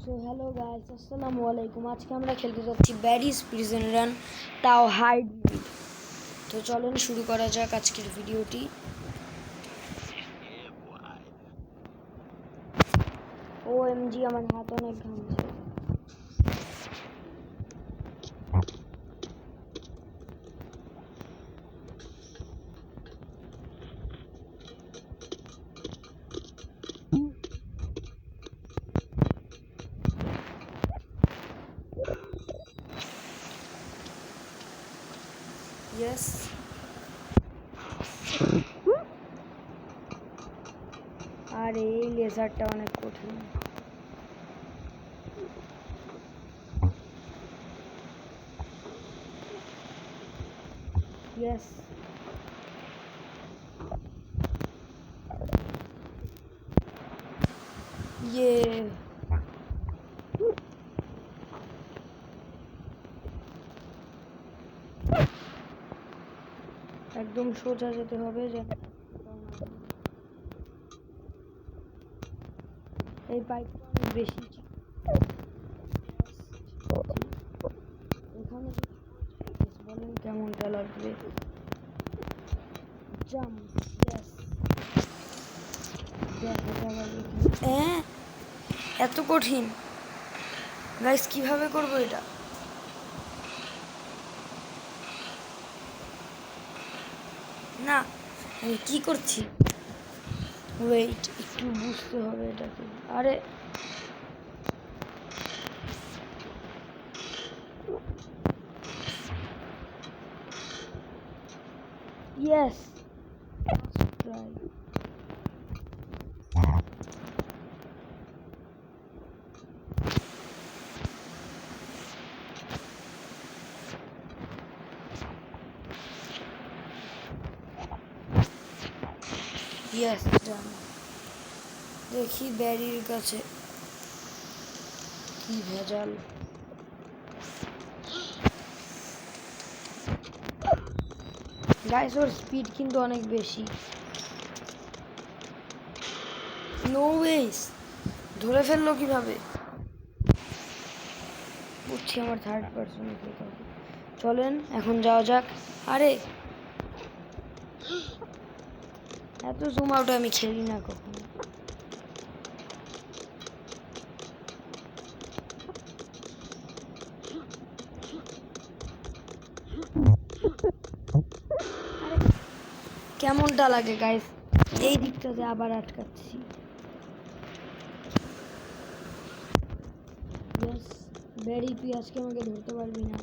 So hello guys, আসসালামু আলাইকুম। আজকে আমরা খেলতে যাচ্ছি ব্যারিজ প্রিজন রান, তাও হাইড মোড। তো চলেন শুরু করা যাক আজকের ভিডিওটি। ওএমজি, আমার হাত অনেক ঘামছে। ইয়েস, আর এই লেজারটা অনেক কঠিন। ইয়েস, ইয়ে একদম সোজা যেতে হবে, যে এই পাইপটা অনেক বেশি। এখানে বলেন কেমনটা লাগবে। Jump, yes. এত কঠিন গাইস, কিভাবে করবো এটা? না, আমি কি করছি? ওয়েট, একটু বুঝতে হবে এটাকে। আরে ইয়েস, ট্রাই। ইয়েস, ডান। দেখি ব্যারির কাছে কি ভেজাল। গাইস, ওর স্পিড কিন্তু অনেক বেশি। নো ওয়েস, ধরে ফেললো কিভাবে? বুঝছি, আমার থার্ড পার্সনে খেতে হবে। চলেন এখন যাওয়া যাক। আরে এত জুম আউট আমি খেলি না কখনো। কেমনটা লাগে গাইস? এই দিকটাতে আবার আটকাচ্ছি। ব্যারি, তুই আজকে আমাকে ধরতে পারবি না।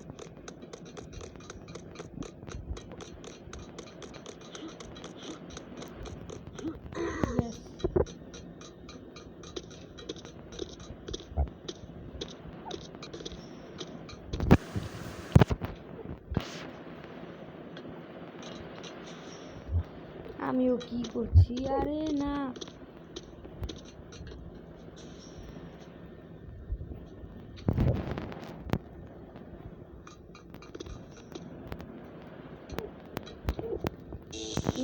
আমিও কি করছি? আরে না,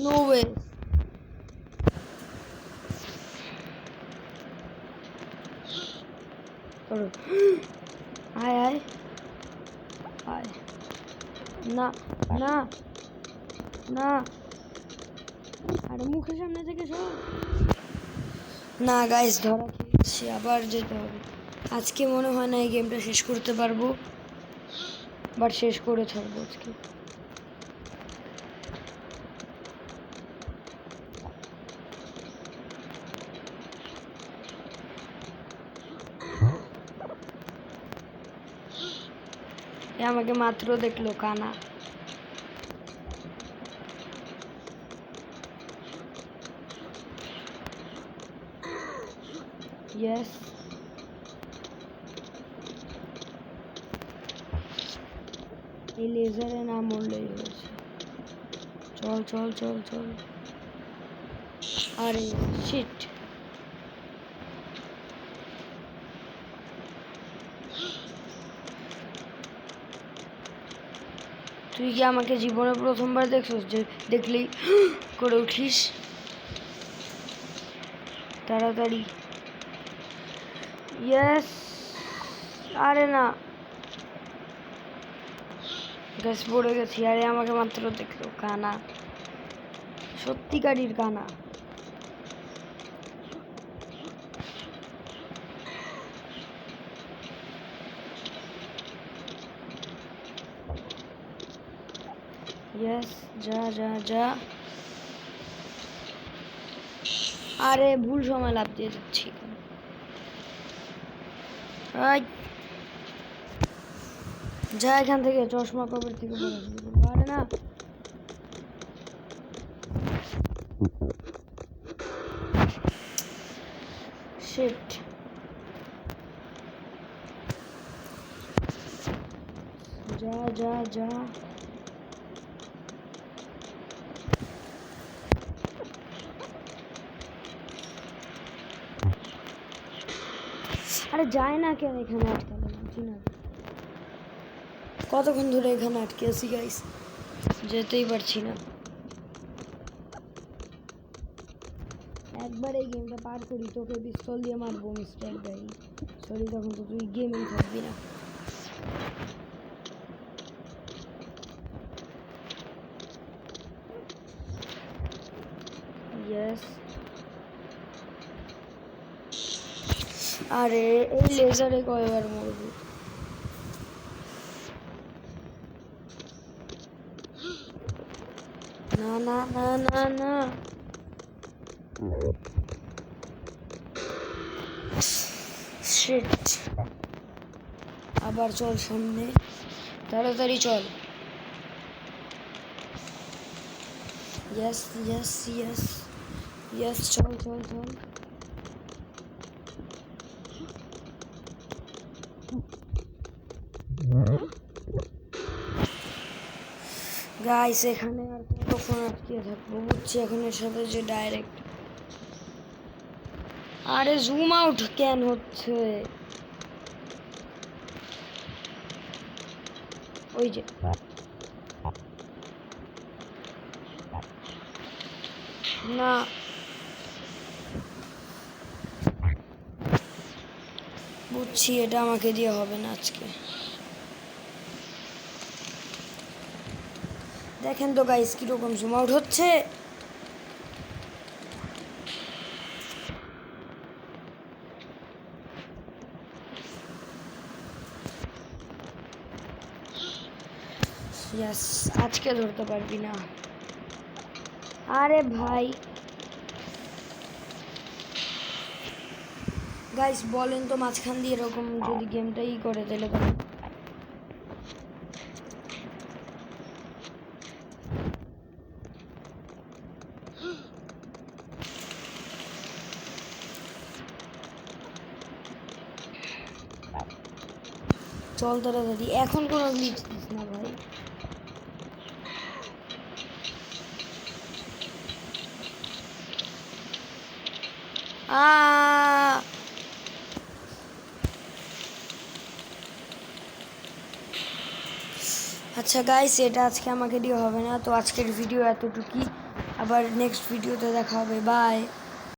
নো ওয়ে। আয় আয় আয়। না না না, আরে মুখের সামনে থেকে সর। না গাইস, ধরা খেয়েছি, আবার যেতে হবে। আজকে মনে হয় না এই গেমটা শেষ করতে পারবো, বাট শেষ করে থাকবো আজকে। আমাকে মাত্র দেখলো কানা। ইয়েস, এই লেজারে না মরলেই হয়েছে। চল চল চল চল। আরে শিট, তুই কি আমাকে জীবনে প্রথমবার দেখছিস যে দেখলেই করে উঠিস? তাড়াতাড়ি। ইয়েস, আরে না গ্যাস পড়ে গেছি। আরে আমাকে মাত্র দেখলো কানা, সত্যিকারীর কানা। ইয়েস, যা যা যা। আরে ভুল সময় লাফ দিয়ে যাচ্ছি। যা এখান থেকে, চশমা কবর থেকে পড়া শুরু করবো। আরে না শিট। যা যা যা। আরে যায় না কেন এখানে আটকালে, বুঝি না কতক্ষণ ধরে এখানে আটকে আছি গাইস, যেতেই পারছি না। একবার এই গেমটা পার করি তোকে পিস্তল দিয়ে মারবো মিস্টার গাই। সরি, তখন তো তুই গেমেই থাকবি না। ইয়েস। আরে এই লেজারে কয়বার মরবো? না না না না না। শিট। আবার চল সামনে, তাড়াতাড়ি চল। ইয়েস ইয়েস ইয়েস ইয়েস, চল চল চল। গাইস এখানে আর কতক্ষণ আটকে থাকবো, বুঝছি এখন এর সাথে যে ডাইরেক্ট। আরে জুম আউট কেন হচ্ছে? ওই যে না, বুঝছি এটা আমাকে দিয়ে হবে না আজকে। দেখেন তো গাইস কিরকম জুম আউট হচ্ছে। ইয়েস, আজকে ধরতে পারবি না। আরে ভাই গাইস বলেন তো, মাঝখান দিয়ে এরকম যদি গেমটাই করে তাহলে বলেন। চল তাড়াতাড়ি, এখন কোনো গ্লিচ দিস না ভাই। আচ্ছা গাইস, এটা আজকে আমাকে দিয়ে হবে না, তো আজকের ভিডিও এতটুকুই। আবার নেক্সট ভিডিওতে দেখা হবে, বাই।